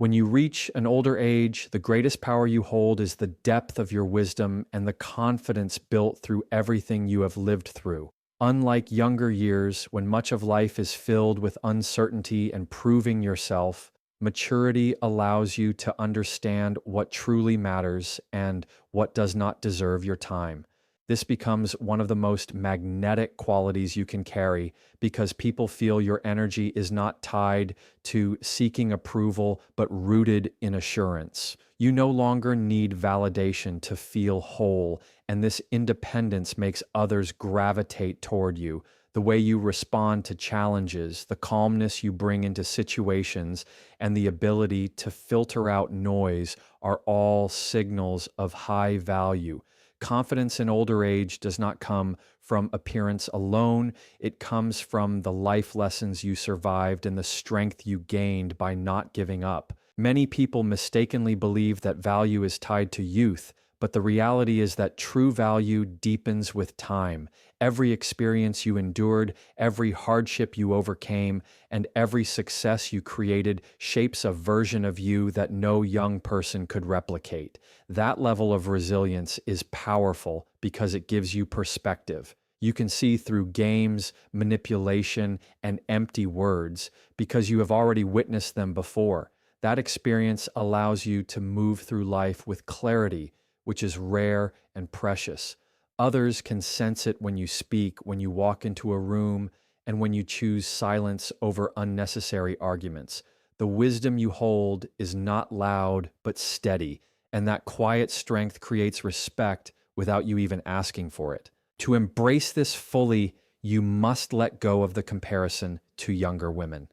When you reach an older age, the greatest power you hold is the depth of your wisdom and the confidence built through everything you have lived through. Unlike younger years, when much of life is filled with uncertainty and proving yourself, maturity allows you to understand what truly matters and what does not deserve your time. This becomes one of the most magnetic qualities you can carry because people feel your energy is not tied to seeking approval, but rooted in assurance. You no longer need validation to feel whole, and this independence makes others gravitate toward you. The way you respond to challenges, the calmness you bring into situations, and the ability to filter out noise are all signals of high value. Confidence in older age does not come from appearance alone. It comes from the life lessons you survived and the strength you gained by not giving up. Many people mistakenly believe that value is tied to youth, but the reality is that true value deepens with time. Every experience you endured, every hardship you overcame, and every success you created shapes a version of you that no young person could replicate. That level of resilience is powerful because it gives you perspective. You can see through games, manipulation, and empty words because you have already witnessed them before. That experience allows you to move through life with clarity, which is rare and precious. Others can sense it when you speak, when you walk into a room, and when you choose silence over unnecessary arguments. The wisdom you hold is not loud, but steady, and that quiet strength creates respect without you even asking for it. To embrace this fully, you must let go of the comparison to younger women.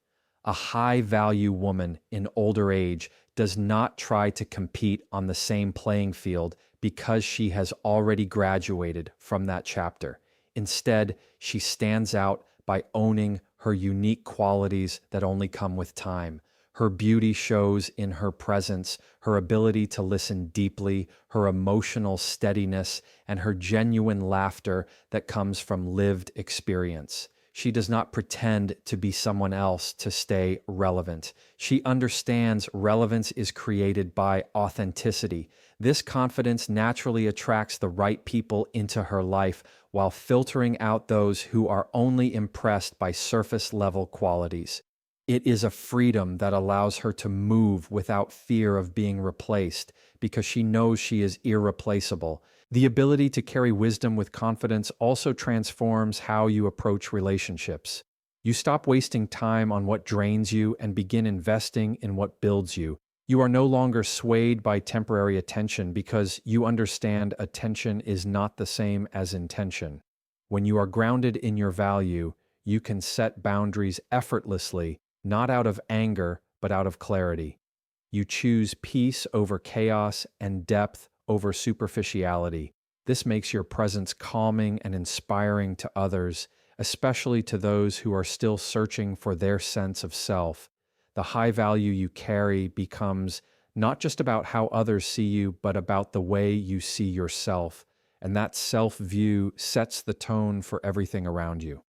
A high-value woman in older age does not try to compete on the same playing field because she has already graduated from that chapter. Instead, she stands out by owning her unique qualities that only come with time. Her beauty shows in her presence, her ability to listen deeply, her emotional steadiness, and her genuine laughter that comes from lived experience. She does not pretend to be someone else to stay relevant. She understands relevance is created by authenticity. This confidence naturally attracts the right people into her life while filtering out those who are only impressed by surface-level qualities. It is a freedom that allows her to move without fear of being replaced because she knows she is irreplaceable. The ability to carry wisdom with confidence also transforms how you approach relationships. You stop wasting time on what drains you and begin investing in what builds you. You are no longer swayed by temporary attention because you understand attention is not the same as intention. When you are grounded in your value, you can set boundaries effortlessly, not out of anger, but out of clarity. You choose peace over chaos and depth over superficiality. This makes your presence calming and inspiring to others, especially to those who are still searching for their sense of self. The high value you carry becomes not just about how others see you, but about the way you see yourself, and that self-view sets the tone for everything around you.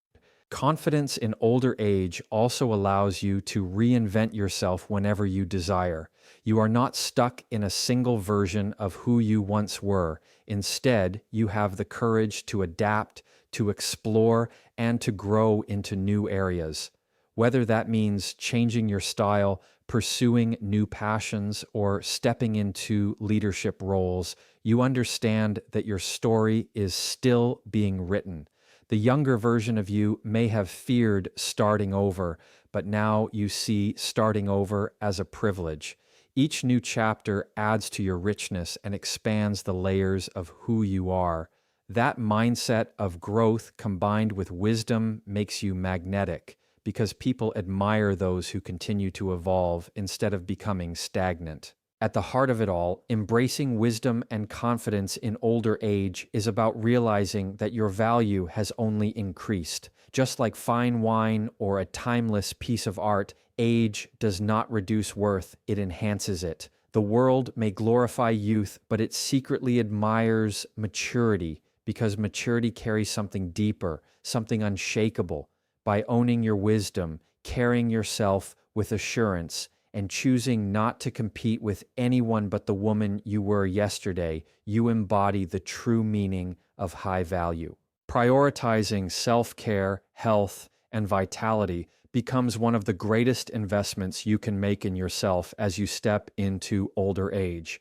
Confidence in older age also allows you to reinvent yourself whenever you desire. You are not stuck in a single version of who you once were. Instead, you have the courage to adapt, to explore, and to grow into new areas. Whether that means changing your style, pursuing new passions, or stepping into leadership roles, you understand that your story is still being written. The younger version of you may have feared starting over, but now you see starting over as a privilege. Each new chapter adds to your richness and expands the layers of who you are. That mindset of growth combined with wisdom makes you magnetic because people admire those who continue to evolve instead of becoming stagnant. At the heart of it all, embracing wisdom and confidence in older age is about realizing that your value has only increased. Just like fine wine or a timeless piece of art, age does not reduce worth, it enhances it. The world may glorify youth, but it secretly admires maturity because maturity carries something deeper, something unshakable. By owning your wisdom, carrying yourself with assurance, and choosing not to compete with anyone but the woman you were yesterday, you embody the true meaning of high value. Prioritizing self-care, health, and vitality becomes one of the greatest investments you can make in yourself as you step into older age.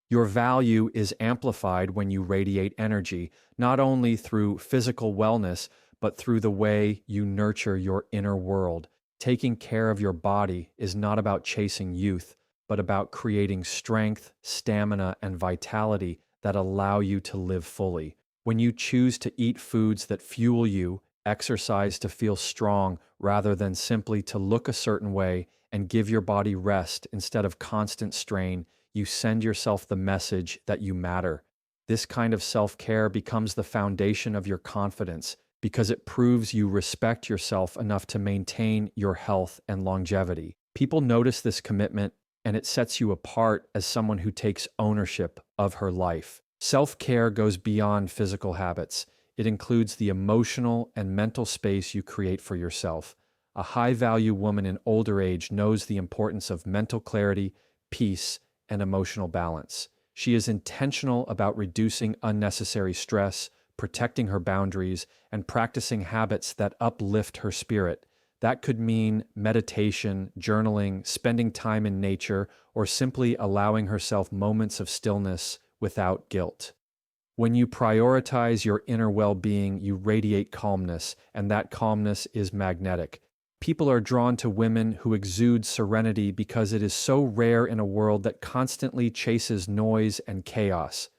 Your value is amplified when you radiate energy, not only through physical wellness, but through the way you nurture your inner world. Taking care of your body is not about chasing youth, but about creating strength, stamina, and vitality that allow you to live fully. When you choose to eat foods that fuel you, exercise to feel strong rather than simply to look a certain way, and give your body rest instead of constant strain, you send yourself the message that you matter. This kind of self-care becomes the foundation of your confidence because it proves you respect yourself enough to maintain your health and longevity. People notice this commitment, and it sets you apart as someone who takes ownership of her life. Self-care goes beyond physical habits. It includes the emotional and mental space you create for yourself. A high-value woman in older age knows the importance of mental clarity, peace, and emotional balance. She is intentional about reducing unnecessary stress, protecting her boundaries, and practicing habits that uplift her spirit. That could mean meditation, journaling, spending time in nature, or simply allowing herself moments of stillness without guilt. When you prioritize your inner well-being, you radiate calmness, and that calmness is magnetic. People are drawn to women who exude serenity because it is so rare in a world that constantly chases noise and chaos.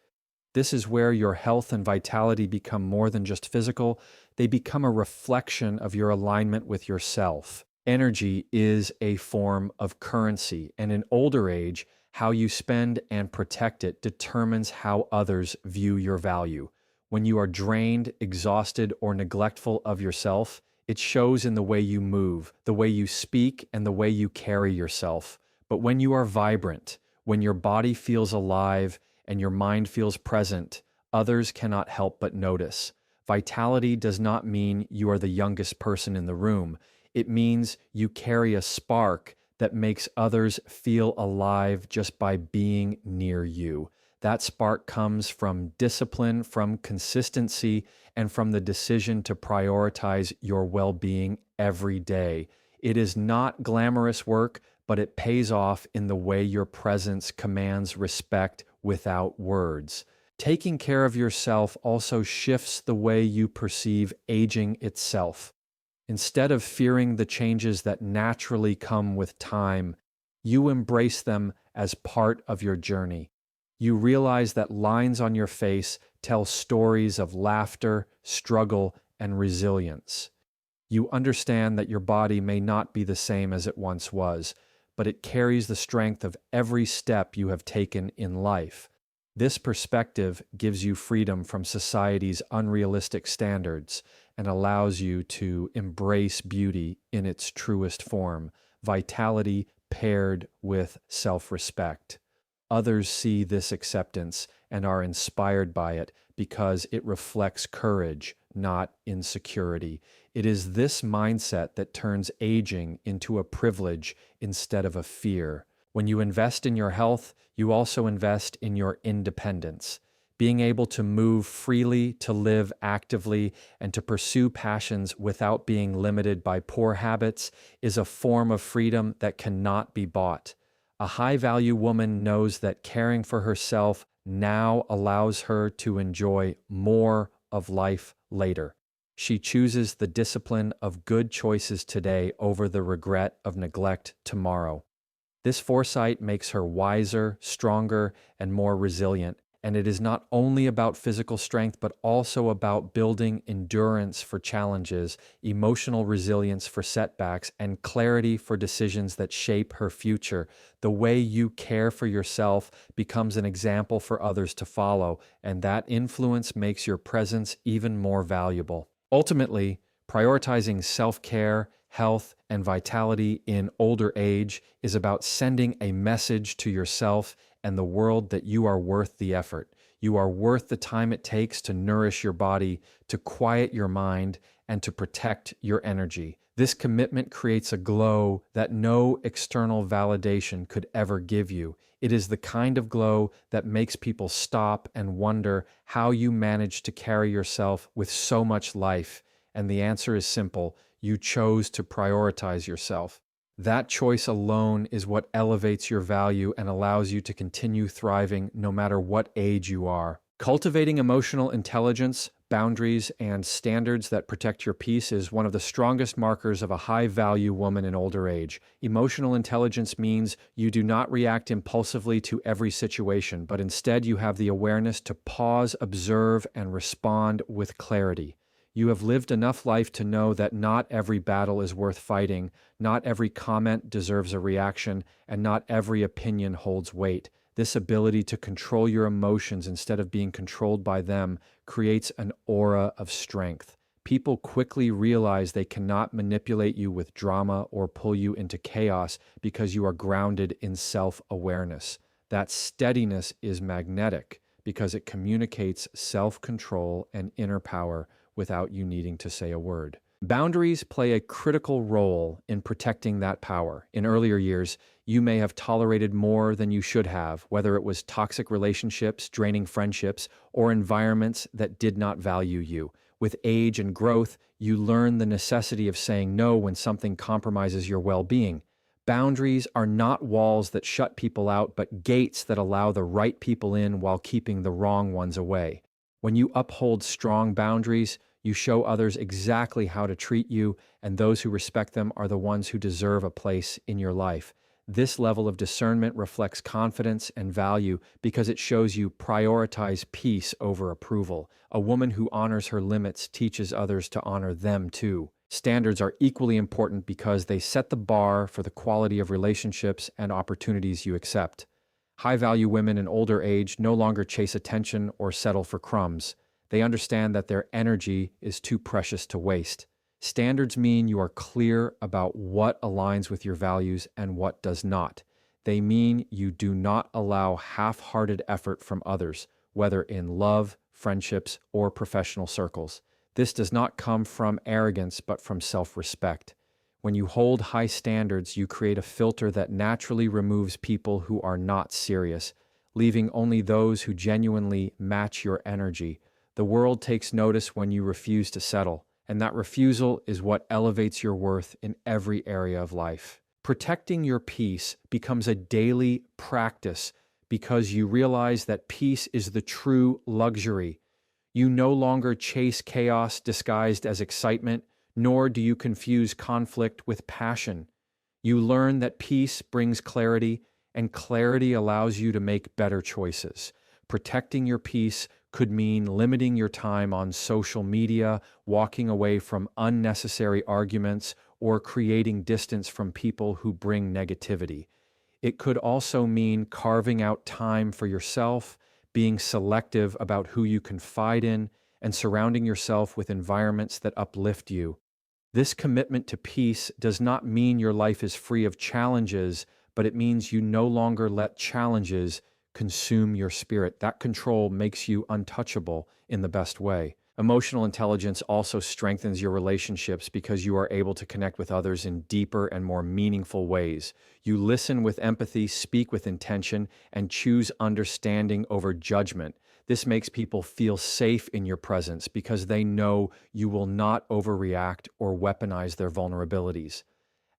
This is where your health and vitality become more than just physical. They become a reflection of your alignment with yourself. Energy is a form of currency, and in older age, how you spend and protect it determines how others view your value. When you are drained, exhausted, or neglectful of yourself, it shows in the way you move, the way you speak, and the way you carry yourself. But when you are vibrant, when your body feels alive and your mind feels present, others cannot help but notice. Vitality does not mean you are the youngest person in the room. It means you carry a spark that makes others feel alive just by being near you. That spark comes from discipline, from consistency, and from the decision to prioritize your well-being every day. It is not glamorous work, but it pays off in the way your presence commands respect without words. Taking care of yourself also shifts the way you perceive aging itself. Instead of fearing the changes that naturally come with time, you embrace them as part of your journey. You realize that lines on your face tell stories of laughter, struggle, and resilience. You understand that your body may not be the same as it once was, but it carries the strength of every step you have taken in life. This perspective gives you freedom from society's unrealistic standards and allows you to embrace beauty in its truest form, vitality paired with self-respect. Others see this acceptance and are inspired by it because it reflects courage, not insecurity. It is this mindset that turns aging into a privilege instead of a fear. When you invest in your health, you also invest in your independence. Being able to move freely, to live actively, and to pursue passions without being limited by poor habits is a form of freedom that cannot be bought. A high-value woman knows that caring for herself now allows her to enjoy more of life later. She chooses the discipline of good choices today over the regret of neglect tomorrow. This foresight makes her wiser, stronger, and more resilient. And it is not only about physical strength, but also about building endurance for challenges, emotional resilience for setbacks, and clarity for decisions that shape her future. The way you care for yourself becomes an example for others to follow, and that influence makes your presence even more valuable. Ultimately, prioritizing self-care, health, and vitality in older age is about sending a message to yourself and the world that you are worth the effort. You are worth the time it takes to nourish your body, to quiet your mind, and to protect your energy. This commitment creates a glow that no external validation could ever give you. It is the kind of glow that makes people stop and wonder how you manage to carry yourself with so much life. And the answer is simple: you chose to prioritize yourself. That choice alone is what elevates your value and allows you to continue thriving no matter what age you are. Cultivating emotional intelligence, boundaries, and standards that protect your peace is one of the strongest markers of a high-value woman in older age. Emotional intelligence means you do not react impulsively to every situation, but instead you have the awareness to pause, observe, and respond with clarity. You have lived enough life to know that not every battle is worth fighting, not every comment deserves a reaction, and not every opinion holds weight. This ability to control your emotions instead of being controlled by them creates an aura of strength. People quickly realize they cannot manipulate you with drama or pull you into chaos because you are grounded in self-awareness. That steadiness is magnetic because it communicates self-control and inner power without you needing to say a word. Boundaries play a critical role in protecting that power. In earlier years, you may have tolerated more than you should have, whether it was toxic relationships, draining friendships, or environments that did not value you. With age and growth, you learn the necessity of saying no when something compromises your well-being. Boundaries are not walls that shut people out, but gates that allow the right people in while keeping the wrong ones away. When you uphold strong boundaries, you show others exactly how to treat you, and those who respect them are the ones who deserve a place in your life. This level of discernment reflects confidence and value because it shows you prioritize peace over approval. A woman who honors her limits teaches others to honor them too. Standards are equally important because they set the bar for the quality of relationships and opportunities you accept. High-value women in older age no longer chase attention or settle for crumbs. They understand that their energy is too precious to waste. Standards mean you are clear about what aligns with your values and what does not. They mean you do not allow half-hearted effort from others, whether in love, friendships, or professional circles. This does not come from arrogance, but from self-respect. When you hold high standards, you create a filter that naturally removes people who are not serious, leaving only those who genuinely match your energy. The world takes notice when you refuse to settle, and that refusal is what elevates your worth in every area of life. Protecting your peace becomes a daily practice because you realize that peace is the true luxury. You no longer chase chaos disguised as excitement, nor do you confuse conflict with passion. You learn that peace brings clarity, and clarity allows you to make better choices. Protecting your peace could mean limiting your time on social media, walking away from unnecessary arguments, or creating distance from people who bring negativity. It could also mean carving out time for yourself, being selective about who you confide in, and surrounding yourself with environments that uplift you. This commitment to peace does not mean your life is free of challenges, but it means you no longer let challenges consume your spirit. That control makes you untouchable in the best way. Emotional intelligence also strengthens your relationships because you are able to connect with others in deeper and more meaningful ways. You listen with empathy, speak with intention, and choose understanding over judgment. This makes people feel safe in your presence because they know you will not overreact or weaponize their vulnerabilities.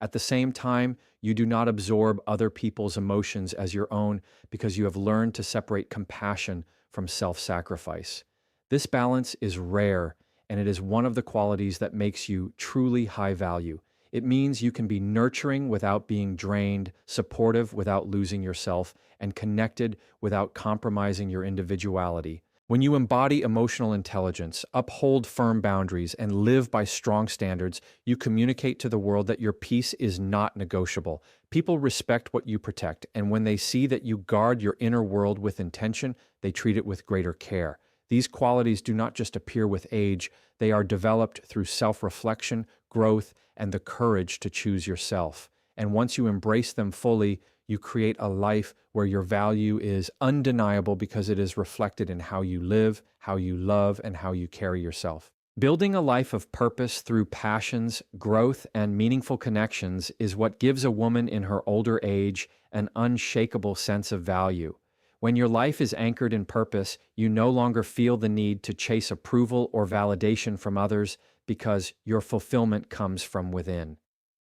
At the same time, you do not absorb other people's emotions as your own because you have learned to separate compassion from self-sacrifice. This balance is rare, and it is one of the qualities that makes you truly high value. It means you can be nurturing without being drained, supportive without losing yourself, and connected without compromising your individuality. When you embody emotional intelligence, uphold firm boundaries, and live by strong standards, you communicate to the world that your peace is not negotiable. People respect what you protect, and when they see that you guard your inner world with intention, they treat it with greater care. These qualities do not just appear with age, they are developed through self-reflection, growth, and the courage to choose yourself. And once you embrace them fully, you create a life where your value is undeniable because it is reflected in how you live, how you love, and how you carry yourself. Building a life of purpose through passions, growth, and meaningful connections is what gives a woman in her older age an unshakable sense of value. When your life is anchored in purpose, you no longer feel the need to chase approval or validation from others because your fulfillment comes from within.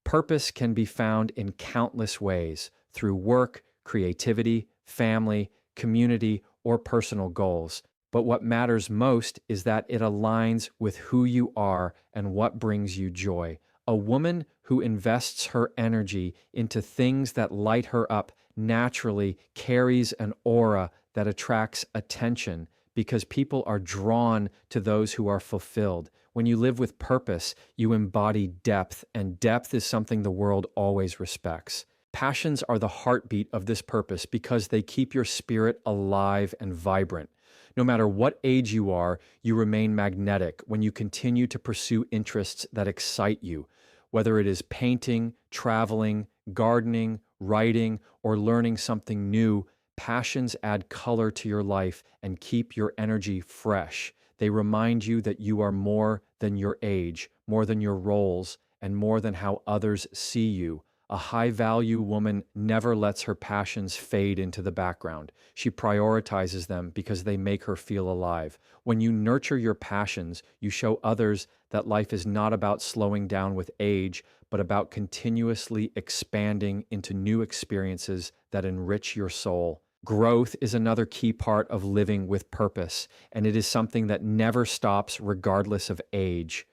Purpose can be found in countless ways through work, creativity, family, community, or personal goals. But what matters most is that it aligns with who you are and what brings you joy. A woman who invests her energy into things that light her up naturally carries an aura that attracts attention because people are drawn to those who are fulfilled. When you live with purpose, you embody depth, and depth is something the world always respects. Passions are the heartbeat of this purpose because they keep your spirit alive and vibrant. No matter what age you are, you remain magnetic when you continue to pursue interests that excite you. Whether it is painting, traveling, gardening, writing, or learning something new, passions add color to your life and keep your energy fresh. They remind you that you are more than your age, more than your roles, and more than how others see you. A high-value woman never lets her passions fade into the background. She prioritizes them because they make her feel alive. When you nurture your passions, you show others that life is not about slowing down with age, but about continuously expanding into new experiences that enrich your soul. Growth is another key part of living with purpose, and it is something that never stops regardless of age.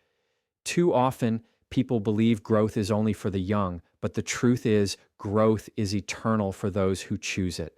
Too often, people believe growth is only for the young, but the truth is, growth is eternal for those who choose it.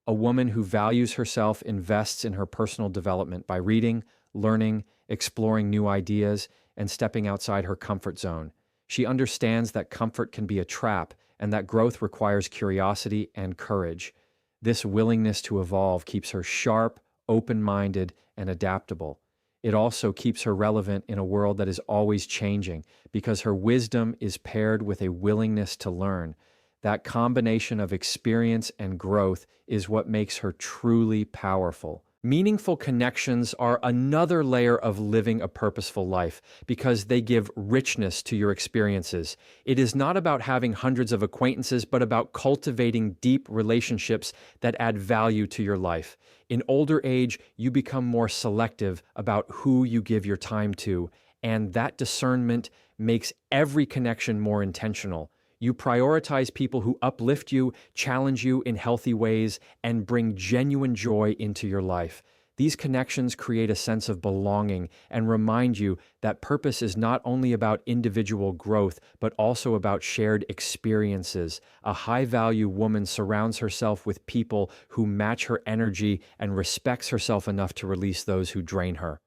A woman who values herself invests in her personal development by reading, learning, exploring new ideas, and stepping outside her comfort zone. She understands that comfort can be a trap and that growth requires curiosity and courage. This willingness to evolve keeps her sharp, open-minded, and adaptable. It also keeps her relevant in a world that is always changing because her wisdom is paired with a willingness to learn. That combination of experience and growth is what makes her truly powerful. Meaningful connections are another layer of living a purposeful life because they give richness to your experiences. It is not about having hundreds of acquaintances, but about cultivating deep relationships that add value to your life. In older age, you become more selective about who you give your time to, and that discernment makes every connection more intentional. You prioritize people who uplift you, challenge you in healthy ways, and bring genuine joy into your life. These connections create a sense of belonging and remind you that purpose is not only about individual growth, but also about shared experiences. A high-value woman surrounds herself with people who match her energy and respects herself enough to release those who drain her.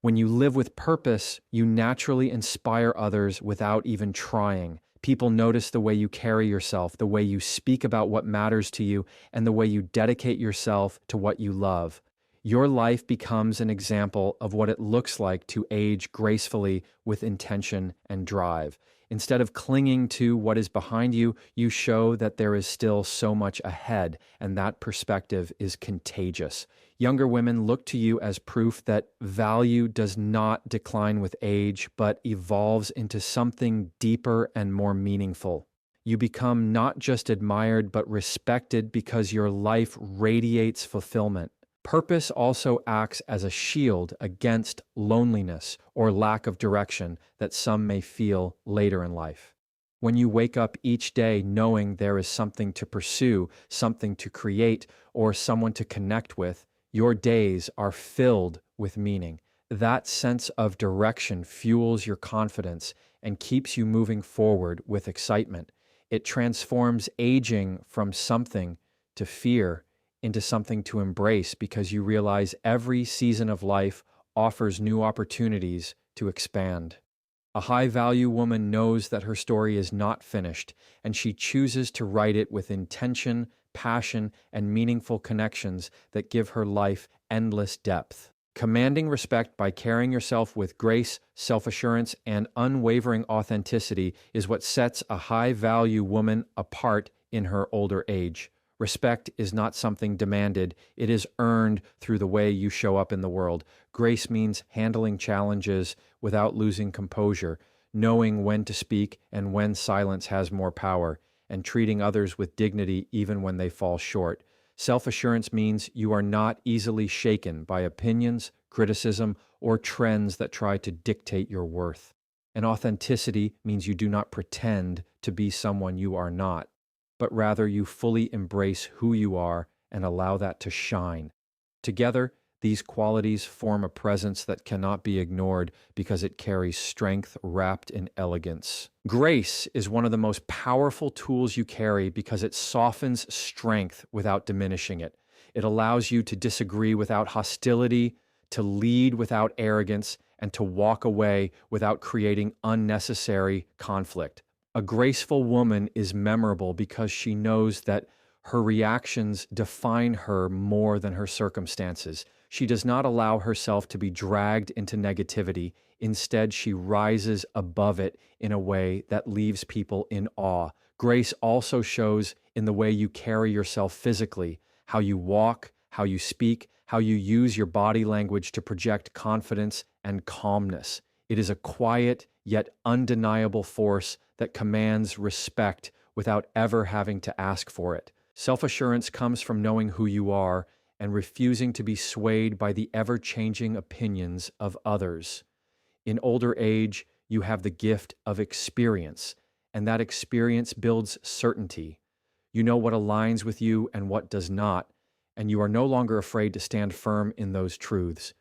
When you live with purpose, you naturally inspire others without even trying. People notice the way you carry yourself, the way you speak about what matters to you, and the way you dedicate yourself to what you love. Your life becomes an example of what it looks like to age gracefully with intention and drive. Instead of clinging to what is behind you, you show that there is still so much ahead, and that perspective is contagious. Younger women look to you as proof that value does not decline with age, but evolves into something deeper and more meaningful. You become not just admired, but respected because your life radiates fulfillment. Purpose also acts as a shield against loneliness or lack of direction that some may feel later in life. When you wake up each day knowing there is something to pursue, something to create, or someone to connect with, your days are filled with meaning. That sense of direction fuels your confidence and keeps you moving forward with excitement. It transforms aging from something to fear into something to embrace because you realize every season of life offers new opportunities to expand. A high-value woman knows that her story is not finished, and she chooses to write it with intention, passion, and meaningful connections that give her life endless depth. Commanding respect by carrying yourself with grace, self-assurance, and unwavering authenticity is what sets a high-value woman apart in her older age. Respect is not something demanded, it is earned through the way you show up in the world. Grace means handling challenges without losing composure, knowing when to speak and when silence has more power, and treating others with dignity even when they fall short. Self-assurance means you are not easily shaken by opinions, criticism, or trends that try to dictate your worth. And authenticity means you do not pretend to be someone you are not, but rather you fully embrace who you are and allow that to shine. Together, these qualities form a presence that cannot be ignored because it carries strength wrapped in elegance. Grace is one of the most powerful tools you carry because it softens strength without diminishing it. It allows you to disagree without hostility, to lead without arrogance, and to walk away without creating unnecessary conflict. A graceful woman is memorable because she knows that her reactions define her more than her circumstances. She does not allow herself to be dragged into negativity. Instead, she rises above it in a way that leaves people in awe. Grace also shows in the way you carry yourself physically, how you walk, how you speak, how you use your body language to project confidence and calmness. It is a quiet yet undeniable force that commands respect without ever having to ask for it. Self-assurance comes from knowing who you are and refusing to be swayed by the ever-changing opinions of others. In older age, you have the gift of experience, and that experience builds certainty. You know what aligns with you and what does not, and you are no longer afraid to stand firm in those truths.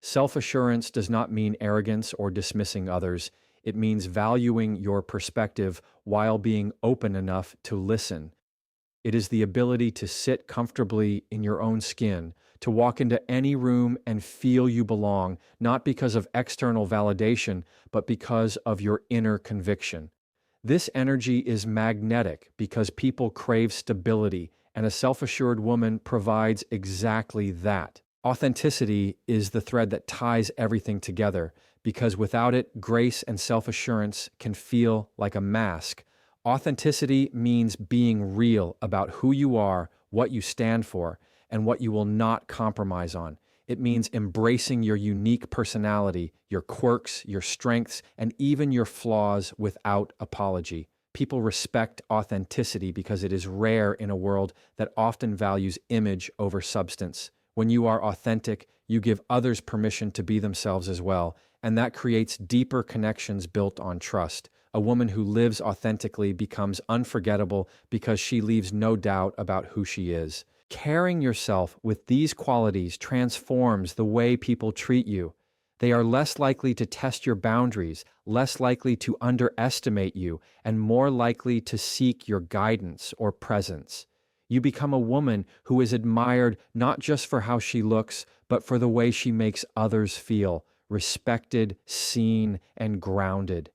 Self-assurance does not mean arrogance or dismissing others. It means valuing your perspective while being open enough to listen. It is the ability to sit comfortably in your own skin, to walk into any room and feel you belong, not because of external validation, but because of your inner conviction. This energy is magnetic because people crave stability, and a self-assured woman provides exactly that. Authenticity is the thread that ties everything together, because without it, grace and self-assurance can feel like a mask. Authenticity means being real about who you are, what you stand for, and what you will not compromise on. It means embracing your unique personality, your quirks, your strengths, and even your flaws without apology. People respect authenticity because it is rare in a world that often values image over substance. When you are authentic, you give others permission to be themselves as well, and that creates deeper connections built on trust. A woman who lives authentically becomes unforgettable because she leaves no doubt about who she is. Carrying yourself with these qualities transforms the way people treat you. They are less likely to test your boundaries, less likely to underestimate you, and more likely to seek your guidance or presence. You become a woman who is admired not just for how she looks, but for the way she makes others feel, respected, seen, and grounded.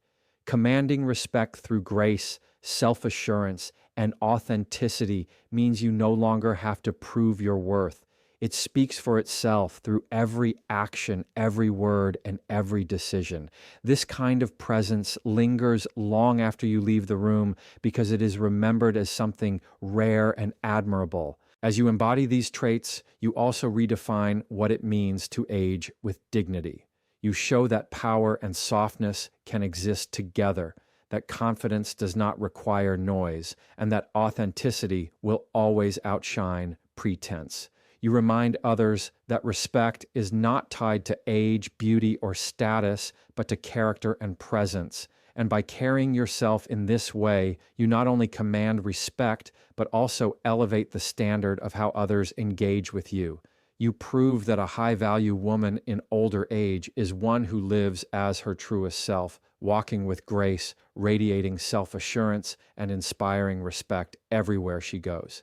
Commanding respect through grace, self-assurance, and authenticity means you no longer have to prove your worth. It speaks for itself through every action, every word, and every decision. This kind of presence lingers long after you leave the room because it is remembered as something rare and admirable. As you embody these traits, you also redefine what it means to age with dignity. You show that power and softness can exist together, that confidence does not require noise, and that authenticity will always outshine pretense. You remind others that respect is not tied to age, beauty, or status, but to character and presence. And by carrying yourself in this way, you not only command respect, but also elevate the standard of how others engage with you. You prove that a high-value woman in older age is one who lives as her truest self, walking with grace, radiating self-assurance, and inspiring respect everywhere she goes.